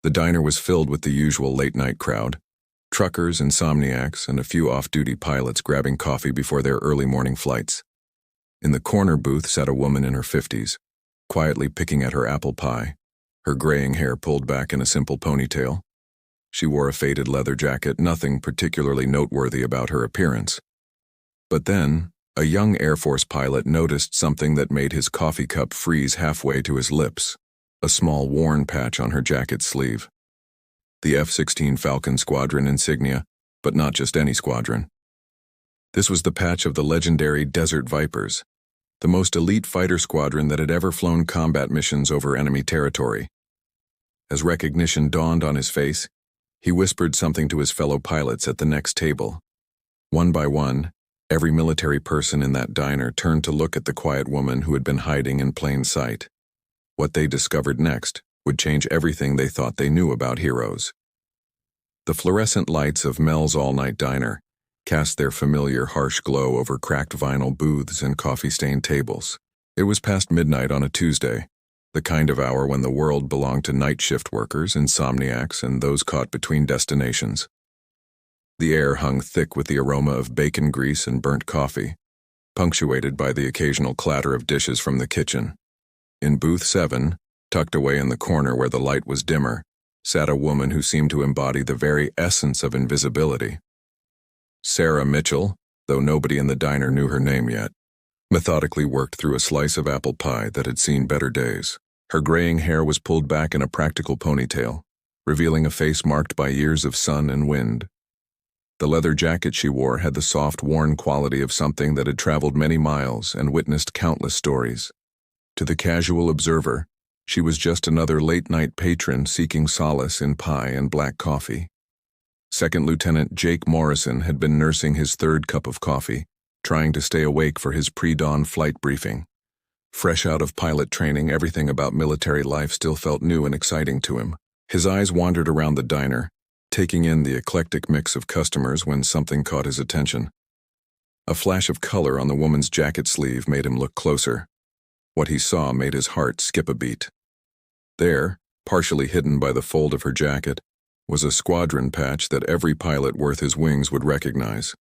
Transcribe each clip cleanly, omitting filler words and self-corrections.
The diner was filled with the usual late-night crowd, truckers, insomniacs, and a few off-duty pilots grabbing coffee before their early morning flights. In the corner booth sat a woman in her 50s, quietly picking at her apple pie, her graying hair pulled back in a simple ponytail. She wore a faded leather jacket, nothing particularly noteworthy about her appearance. But then, a young Air Force pilot noticed something that made his coffee cup freeze halfway to his lips, a small worn patch on her jacket sleeve. The F-16 Falcon Squadron insignia, but not just any squadron. This was the patch of the legendary Desert Vipers, the most elite fighter squadron that had ever flown combat missions over enemy territory. As recognition dawned on his face, he whispered something to his fellow pilots at the next table. One by one, every military person in that diner turned to look at the quiet woman who had been hiding in plain sight. What they discovered next would change everything they thought they knew about heroes. The fluorescent lights of Mel's all-night diner cast their familiar harsh glow over cracked vinyl booths and coffee-stained tables. It was past midnight on a Tuesday, the kind of hour when the world belonged to night shift workers, insomniacs, and those caught between destinations. The air hung thick with the aroma of bacon grease and burnt coffee, punctuated by the occasional clatter of dishes from the kitchen. In booth 7, tucked away in the corner where the light was dimmer, sat a woman who seemed to embody the very essence of invisibility. Sarah Mitchell, though nobody in the diner knew her name yet, methodically worked through a slice of apple pie that had seen better days. Her graying hair was pulled back in a practical ponytail, revealing a face marked by years of sun and wind. The leather jacket she wore had the soft, worn quality of something that had traveled many miles and witnessed countless stories. To the casual observer, she was just another late-night patron seeking solace in pie and black coffee. Second Lieutenant Jake Morrison had been nursing his third cup of coffee, trying to stay awake for his pre-dawn flight briefing. Fresh out of pilot training, everything about military life still felt new and exciting to him. His eyes wandered around the diner, taking in the eclectic mix of customers when something caught his attention. A flash of color on the woman's jacket sleeve made him look closer. What he saw made his heart skip a beat. There, partially hidden by the fold of her jacket, was a squadron patch that every pilot worth his wings would recognize.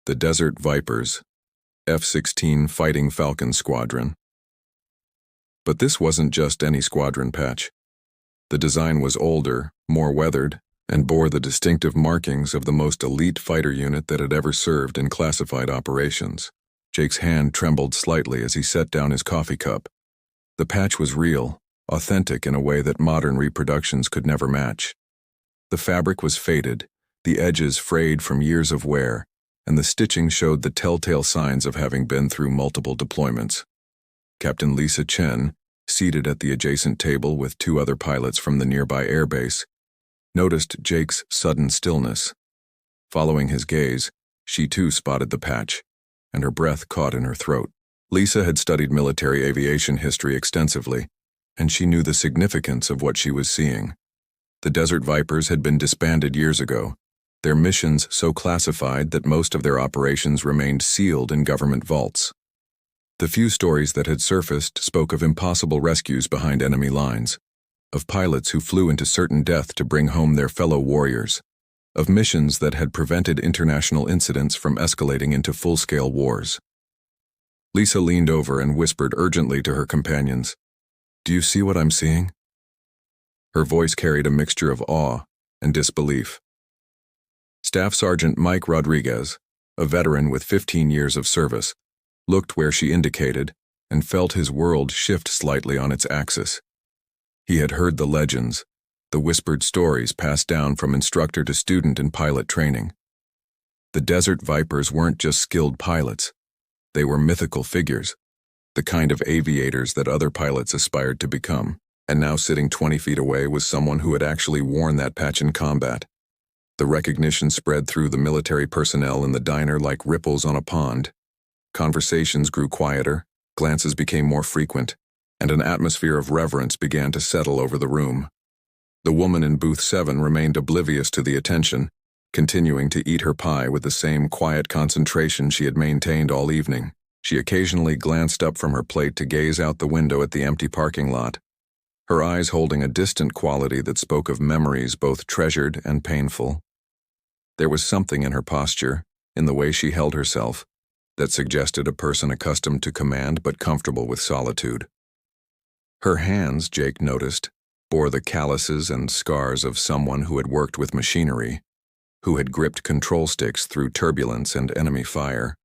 The Desert Vipers, F-16 Fighting Falcon Squadron. But this wasn't just any squadron patch. The design was older, more weathered, and bore the distinctive markings of the most elite fighter unit that had ever served in classified operations. Jake's hand trembled slightly as he set down his coffee cup. The patch was real, authentic in a way that modern reproductions could never match. The fabric was faded, the edges frayed from years of wear, and the stitching showed the telltale signs of having been through multiple deployments. Captain Lisa Chen, seated at the adjacent table with two other pilots from the nearby airbase, noticed Jake's sudden stillness. Following his gaze, she too spotted the patch, and her breath caught in her throat. Lisa had studied military aviation history extensively, and she knew the significance of what she was seeing. The Desert Vipers had been disbanded years ago, their missions so classified that most of their operations remained sealed in government vaults. The few stories that had surfaced spoke of impossible rescues behind enemy lines, of pilots who flew into certain death to bring home their fellow warriors, of missions that had prevented international incidents from escalating into full-scale wars. Lisa leaned over and whispered urgently to her companions, "Do you see what I'm seeing?" Her voice carried a mixture of awe and disbelief. Staff Sergeant Mike Rodriguez, a veteran with 15 years of service, looked where she indicated and felt his world shift slightly on its axis. He had heard the legends, the whispered stories passed down from instructor to student in pilot training. The Desert Vipers weren't just skilled pilots. They were mythical figures, the kind of aviators that other pilots aspired to become. And now sitting 20 feet away was someone who had actually worn that patch in combat. The recognition spread through the military personnel in the diner like ripples on a pond. Conversations grew quieter, glances became more frequent, and an atmosphere of reverence began to settle over the room. The woman in booth 7 remained oblivious to the attention, continuing to eat her pie with the same quiet concentration she had maintained all evening. She occasionally glanced up from her plate to gaze out the window at the empty parking lot. her eyes holding a distant quality that spoke of memories both treasured and painful. There was something in her posture, in the way she held herself, that suggested a person accustomed to command but comfortable with solitude. Her hands, Jake noticed, bore the calluses and scars of someone who had worked with machinery, who had gripped control sticks through turbulence and enemy fire.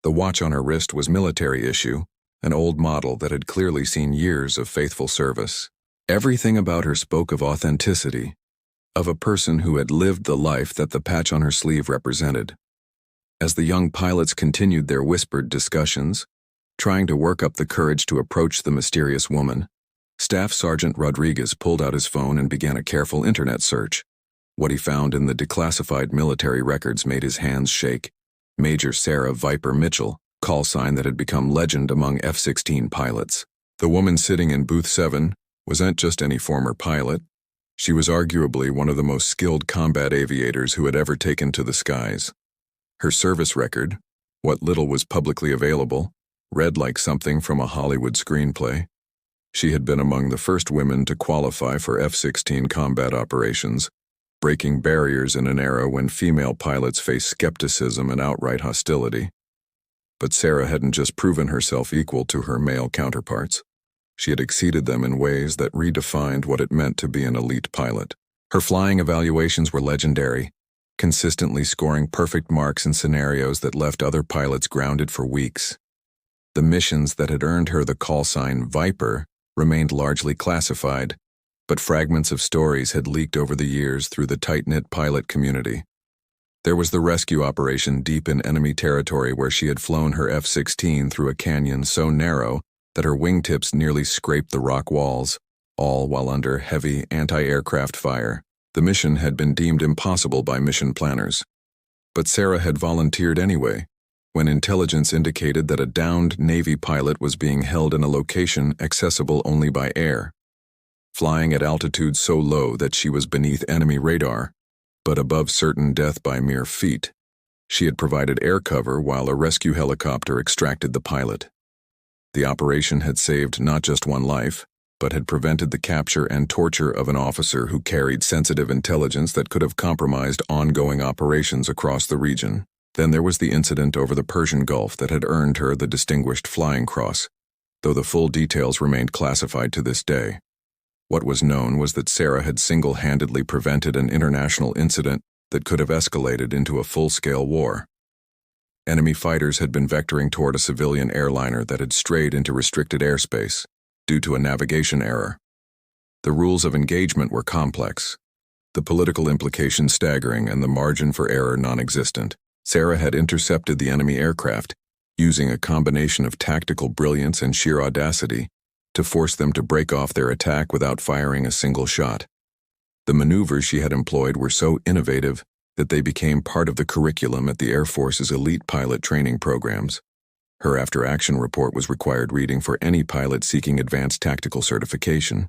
The watch on her wrist was military issue, an old model that had clearly seen years of faithful service. Everything about her spoke of authenticity, of a person who had lived the life that the patch on her sleeve represented. As the young pilots continued their whispered discussions, trying to work up the courage to approach the mysterious woman, Staff Sergeant Rodriguez pulled out his phone and began a careful internet search. What he found in the declassified military records made his hands shake. Major Sarah Viper Mitchell, call sign that had become legend among F-16 pilots. The woman sitting in Booth 7 wasn't just any former pilot. She was arguably one of the most skilled combat aviators who had ever taken to the skies. Her service record, what little was publicly available, read like something from a Hollywood screenplay. She had been among the first women to qualify for F-16 combat operations, breaking barriers in an era when female pilots faced skepticism and outright hostility. But Sarah hadn't just proven herself equal to her male counterparts. She had exceeded them in ways that redefined what it meant to be an elite pilot. Her flying evaluations were legendary, consistently scoring perfect marks in scenarios that left other pilots grounded for weeks. The missions that had earned her the call sign Viper remained largely classified, but fragments of stories had leaked over the years through the tight-knit pilot community. There was the rescue operation deep in enemy territory where she had flown her F-16 through a canyon so narrow that her wingtips nearly scraped the rock walls, all while under heavy anti-aircraft fire. The mission had been deemed impossible by mission planners. But Sarah had volunteered anyway, when intelligence indicated that a downed Navy pilot was being held in a location accessible only by air, flying at altitudes so low that she was beneath enemy radar, but above certain death by mere feet. She had provided air cover while a rescue helicopter extracted the pilot. The operation had saved not just one life, but had prevented the capture and torture of an officer who carried sensitive intelligence that could have compromised ongoing operations across the region. Then there was the incident over the Persian Gulf that had earned her the Distinguished Flying Cross, though the full details remained classified to this day. What was known was that Sarah had single-handedly prevented an international incident that could have escalated into a full-scale war. Enemy fighters had been vectoring toward a civilian airliner that had strayed into restricted airspace due to a navigation error. The rules of engagement were complex, the political implications staggering, and the margin for error non-existent. Sarah had intercepted the enemy aircraft, using a combination of tactical brilliance and sheer audacity to force them to break off their attack without firing a single shot. The maneuvers she had employed were so innovative that they became part of the curriculum at the Air Force's elite pilot training programs. Her after-action report was required reading for any pilot seeking advanced tactical certification.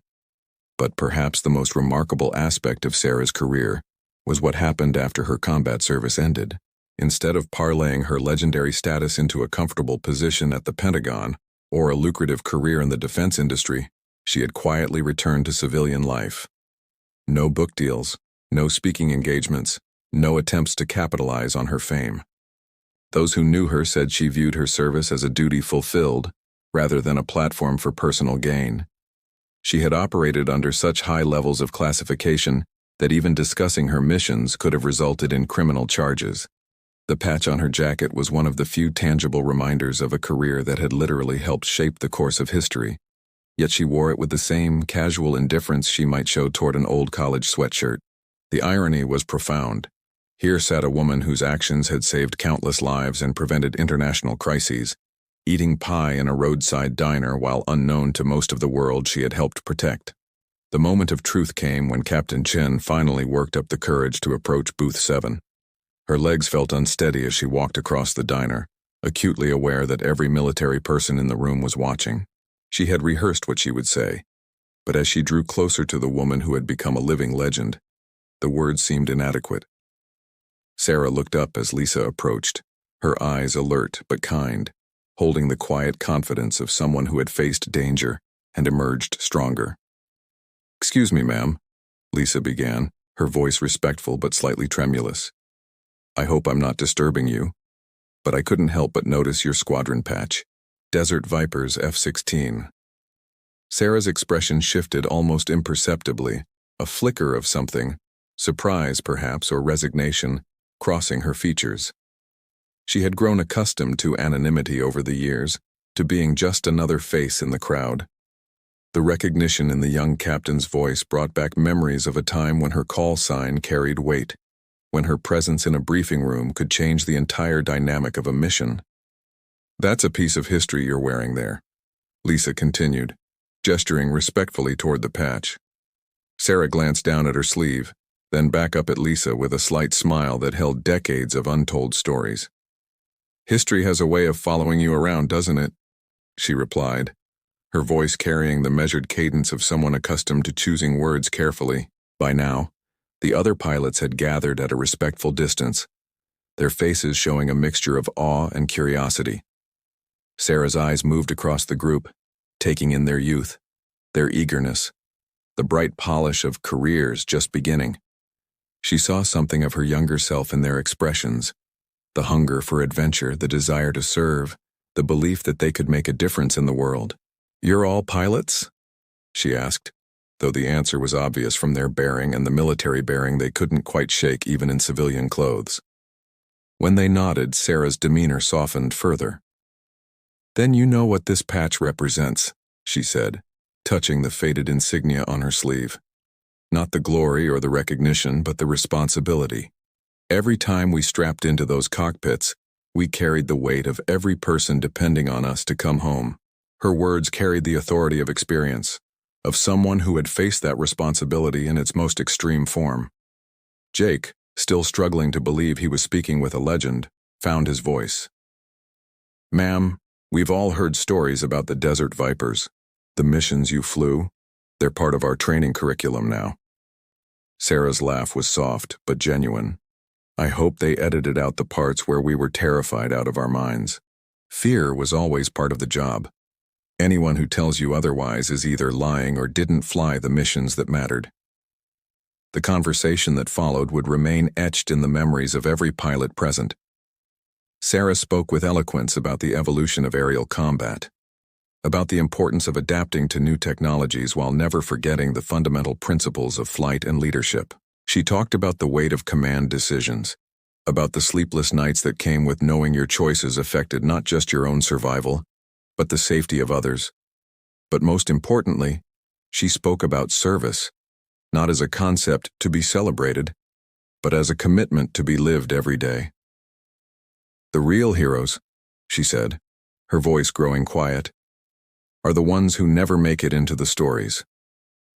But perhaps the most remarkable aspect of Sarah's career was what happened after her combat service ended. Instead of parlaying her legendary status into a comfortable position at the Pentagon or a lucrative career in the defense industry, she had quietly returned to civilian life. No book deals, no speaking engagements, no attempts to capitalize on her fame. Those who knew her said she viewed her service as a duty fulfilled, rather than a platform for personal gain. She had operated under such high levels of classification that even discussing her missions could have resulted in criminal charges. The patch on her jacket was one of the few tangible reminders of a career that had literally helped shape the course of history, yet she wore it with the same casual indifference she might show toward an old college sweatshirt. The irony was profound. Here sat a woman whose actions had saved countless lives and prevented international crises, eating pie in a roadside diner while unknown to most of the world she had helped protect. The moment of truth came when Captain Chen finally worked up the courage to approach Booth 7. Her legs felt unsteady as she walked across the diner, acutely aware that every military person in the room was watching. She had rehearsed what she would say, but as she drew closer to the woman who had become a living legend, the words seemed inadequate. Sarah looked up as Lisa approached, her eyes alert but kind, holding the quiet confidence of someone who had faced danger and emerged stronger. "Excuse me, ma'am," Lisa began, her voice respectful but slightly tremulous. "I hope I'm not disturbing you, but I couldn't help but notice your squadron patch. Desert Vipers F-16. Sarah's expression shifted almost imperceptibly, a flicker of something, surprise perhaps or resignation, crossing her features. She had grown accustomed to anonymity over the years, to being just another face in the crowd. The recognition in the young captain's voice brought back memories of a time when her call sign carried weight, when her presence in a briefing room could change the entire dynamic of a mission. "That's a piece of history you're wearing there," Lisa continued, gesturing respectfully toward the patch. Sarah glanced down at her sleeve, then back up at Lisa with a slight smile that held decades of untold stories. "History has a way of following you around, doesn't it?" she replied, her voice carrying the measured cadence of someone accustomed to choosing words carefully. By now, the other pilots had gathered at a respectful distance, their faces showing a mixture of awe and curiosity. Sarah's eyes moved across the group, taking in their youth, their eagerness, the bright polish of careers just beginning. She saw something of her younger self in their expressions, the hunger for adventure, the desire to serve, the belief that they could make a difference in the world. "You're all pilots?" she asked, though the answer was obvious from their bearing and the military bearing they couldn't quite shake even in civilian clothes. When they nodded, Sarah's demeanor softened further. "Then you know what this patch represents," she said, touching the faded insignia on her sleeve. "Not the glory or the recognition, but the responsibility. Every time we strapped into those cockpits, we carried the weight of every person depending on us to come home." Her words carried the authority of experience, of someone who had faced that responsibility in its most extreme form. Jake, still struggling to believe he was speaking with a legend, found his voice. "Ma'am, we've all heard stories about the Desert Vipers, the missions you flew. They're part of our training curriculum now." Sarah's laugh was soft but genuine. "I hope they edited out the parts where we were terrified out of our minds. Fear was always part of the job. Anyone who tells you otherwise is either lying or didn't fly the missions that mattered." The conversation that followed would remain etched in the memories of every pilot present. Sarah spoke with eloquence about the evolution of aerial combat, about the importance of adapting to new technologies while never forgetting the fundamental principles of flight and leadership. She talked about the weight of command decisions, about the sleepless nights that came with knowing your choices affected not just your own survival, but the safety of others. But most importantly, she spoke about service, not as a concept to be celebrated, but as a commitment to be lived every day. "The real heroes," she said, her voice growing quiet, "are the ones who never make it into the stories.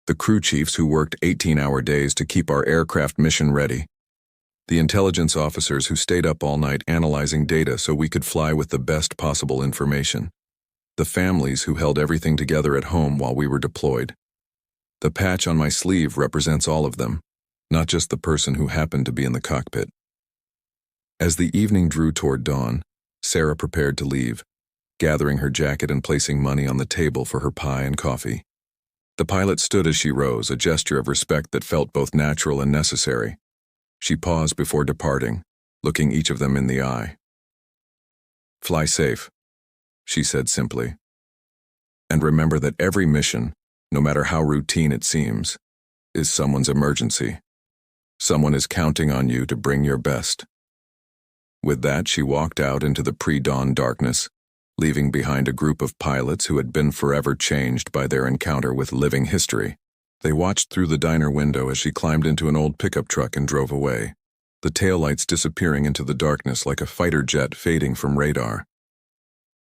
The crew chiefs who worked 18-hour days to keep our aircraft mission ready. The intelligence officers who stayed up all night analyzing data so we could fly with the best possible information. The families who held everything together at home while we were deployed. The patch on my sleeve represents all of them, not just the person who happened to be in the cockpit." As the evening drew toward dawn, Sarah prepared to leave, gathering her jacket and placing money on the table for her pie and coffee. The pilot stood as she rose, a gesture of respect that felt both natural and necessary. She paused before departing, looking each of them in the eye. "Fly safe," she said simply. "And remember that every mission, no matter how routine it seems, is someone's emergency. Someone is counting on you to bring your best." With that, she walked out into the pre-dawn darkness, leaving behind a group of pilots who had been forever changed by their encounter with living history. They watched through the diner window as she climbed into an old pickup truck and drove away, the taillights disappearing into the darkness like a fighter jet fading from radar.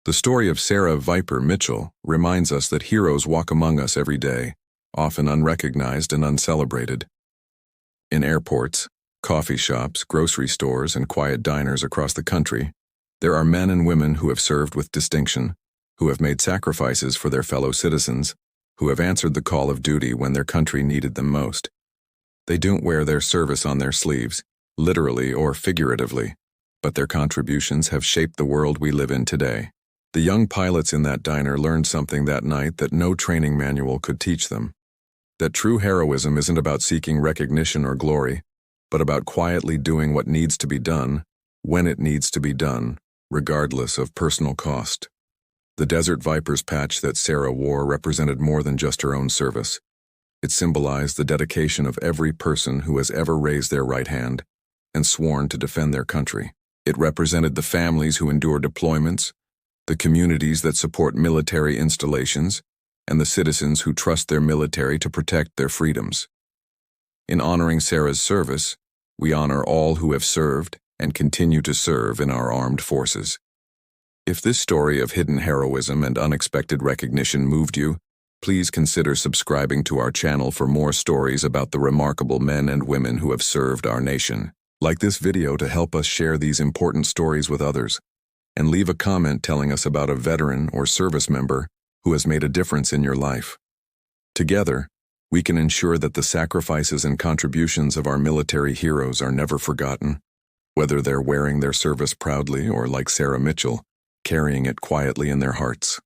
The story of Sarah Viper Mitchell reminds us that heroes walk among us every day, often unrecognized and uncelebrated. In airports, coffee shops, grocery stores, and quiet diners across the country, there are men and women who have served with distinction, who have made sacrifices for their fellow citizens, who have answered the call of duty when their country needed them most. They don't wear their service on their sleeves, literally or figuratively, but their contributions have shaped the world we live in today. The young pilots in that diner learned something that night that no training manual could teach them. That true heroism isn't about seeking recognition or glory, but about quietly doing what needs to be done, when it needs to be done, regardless of personal cost. The Desert Viper's patch that Sarah wore represented more than just her own service. It symbolized the dedication of every person who has ever raised their right hand and sworn to defend their country. It represented the families who endure deployments, the communities that support military installations, and the citizens who trust their military to protect their freedoms. In honoring Sarah's service, we honor all who have served and continue to serve in our armed forces. If this story of hidden heroism and unexpected recognition moved you, please consider subscribing to our channel for more stories about the remarkable men and women who have served our nation. Like this video to help us share these important stories with others, and leave a comment telling us about a veteran or service member who has made a difference in your life. Together, we can ensure that the sacrifices and contributions of our military heroes are never forgotten, whether they're wearing their service proudly or, like Sarah Mitchell, carrying it quietly in their hearts.